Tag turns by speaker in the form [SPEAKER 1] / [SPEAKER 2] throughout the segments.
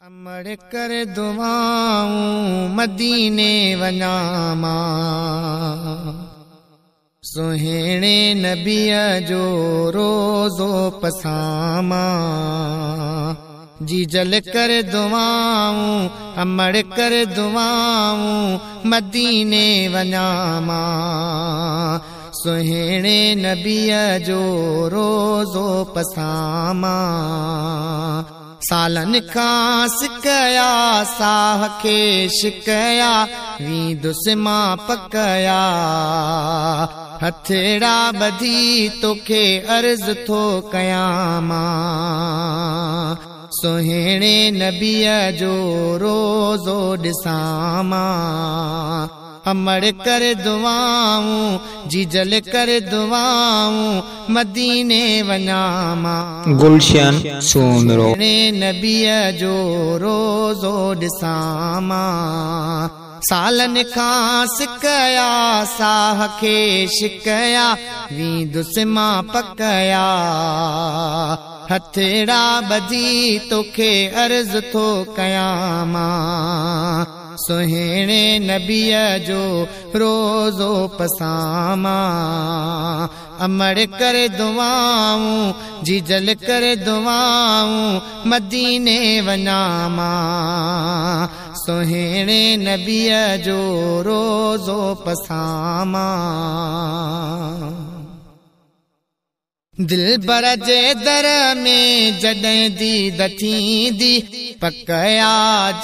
[SPEAKER 1] अमड़ कर दुआऊं मदीने वञामा सुहिणे नबीअ जो रोज़ो पसामा जी जल कर दुआऊं अमड़ कर दुआऊं मदीने वञामा सुहिणे नबीअ जो रोज़ो पसामा सालन खां सिकया साह खे शिकया वींदुस मां पकया हथेड़ा ॿधी तोखे अर्ज़ थो कयां मां सुहिणे नबीअ जो रोज़ो ॾिसां मां अमड़ कर दुआऊं जी जल कर दुआऊं मदीने वञामा
[SPEAKER 2] गुलशन सोनरो
[SPEAKER 1] नबीअ जो रोज़ो ॾिसां मां सालन खां सिकया साह खे शिकया वींदुस मां पकया हथेड़ा ॿधी तोखे अर्ज़ थो कयां मां सुहिणे नबीअ जो रोज़ो पसामा अमड़ कर दुआऊं जी जल कर दुआऊं मदीने वञामा सुहिणे नबीअ जो रोज़ो पसामा दिलबर जे दर में जॾहिं दीद थींदी पकया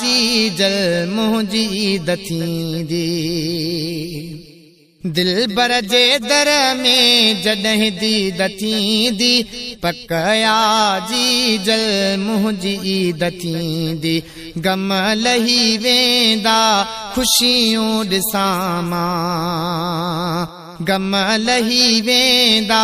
[SPEAKER 1] जी जल मुंहिंजी ईद थींदी दिलबर जे दर में जॾहिं दीद थींदी पकया जी जल मुंहिंजी ईद थींदी गम लही वेंदा ख़ुशियूं ॾिसां मां गम लही वेंदा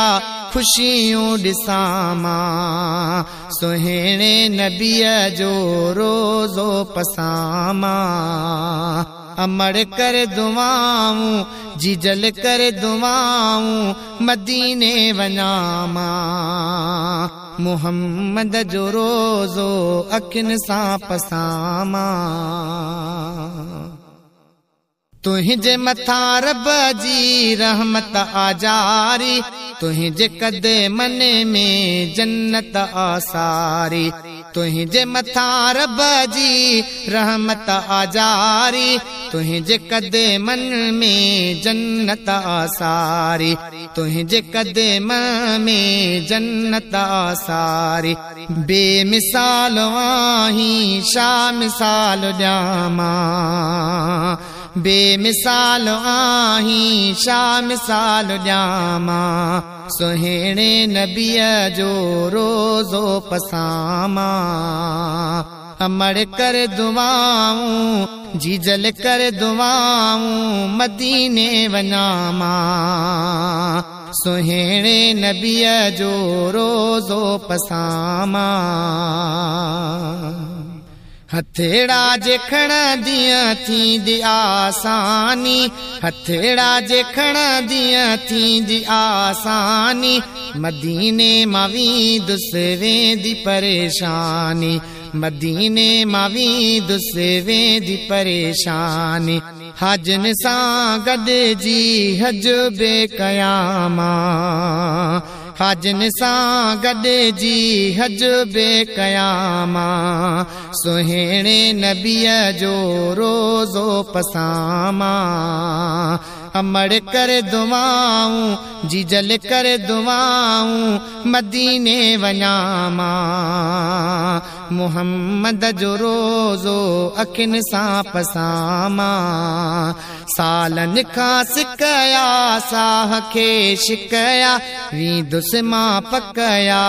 [SPEAKER 1] ख़ुशियूं ॾिसां मां सुहिणे नबीअ जो रोज़ो पसां मां अमड़ कर दुआऊं जी जल कर दुआऊं मदीने वञां मां मुहम्मद जो रोज़ो अखियुनि सां पसां मां तुंहिंजे मथां रब जी रहमत आजारी तुंहिंजे क़दमनि में जन्नत आसारी तुंहिंजे मथां रब जी रहमत आजारी तुंहिंजे क़दमनि में जन्नत आसारी तुंहिंजे क़दमनि में जन्नत आसारी बेमिसाल आहीं छा मिसाल ॾियां मां बेमिसाल आहीं छा मिसाल ॾियां मां सुहिणे नबीअ जो रोज़ो पसां मां अमड़ कर दुआऊं जी जल कर दुआऊं मदीने वञां मां सुहिणे नबीअ जो रोज़ो पसां मां हथेड़ा जे खणंदीअ थींदी आसानी हथेड़ा जे खणंदीअ थींदी आसानी मदीने मां वींदुस वेंदी परेशानी मदीने मां वींदुस वेंदी परेशानी हाजन सां गॾिजी हज बे कयां मां हाजन सां गॾिजी हज बे कयां मां सुहिणे नबीअ जो रोज़ो पसां मां अमड़ कर दुआऊं जी जल कर दुआऊं मदीने वञां मां मुहम्मद जो रोज़ो अखियुनि सां पसां मां सालन खां सिकया साह खे शिकया वींदुस मां पकया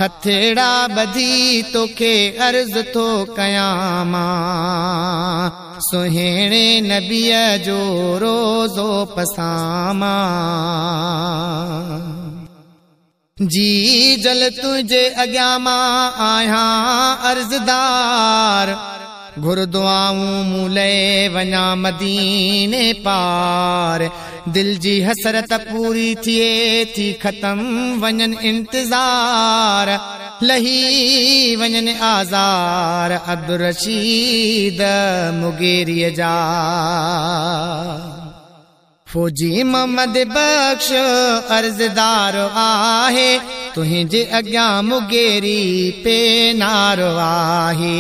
[SPEAKER 1] हथेड़ा ॿधी तोखे अर्ज़ थो कयां मां सुहिणे नबीअ जो रोज़ो पसां मां जी जल तुंहिंजे अॻियां मां आहियां अर्ज़दार घुरदुआऊं मूले वञा मदीने पार दिल जी हसरत पूरी थिए थी ख़त्म वञन इंतज़ार लही वञन आज़ार अब्दुल रशीद मुगेरीअ जा फौजी मोहम्मद बख्श अर्ज़दार आहे तुंहिंजे अॻियां मुगेरी पे नारो आहे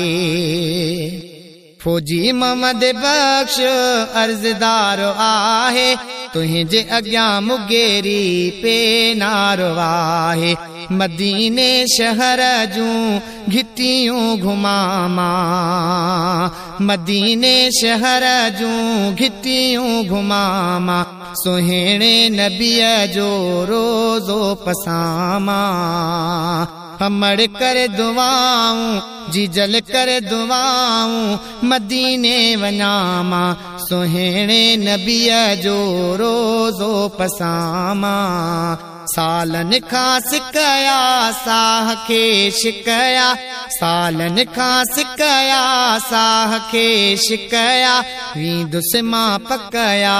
[SPEAKER 1] फौजी मोहम्मद बख्श अर्ज़दार आहे तुंहिंजे अॻियां मुगेरी पे नारो आहे मदीने शहर जूं घिटियूं घुमामा मदीने शहर जूं घिटियूं घुमामा सुहिणे नबीअ जो रोज़ो पसामा हमड़ कर दुआऊं जी जल कर दुआऊं मदीने वञामा सुहिणे नबीअ जो रोज़ो पसामा सालन खां सिकया साह खे शिकया सालन खां सिकया साह खे शिकया वींदुसि मां पकया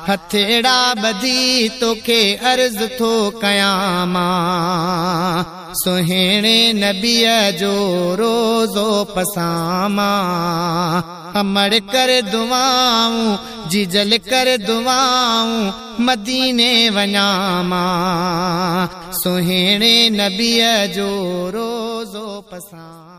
[SPEAKER 1] हथेड़ा ॿधी तोखे अर्ज़ थो कयां मां सुहिणे नबीअ जो रोज़ो पसामा हमड़ कर दुआऊं जी जल कर दुआऊं मदीने वञामा सुहिणे नबीअ जो रोज़ो पसामा।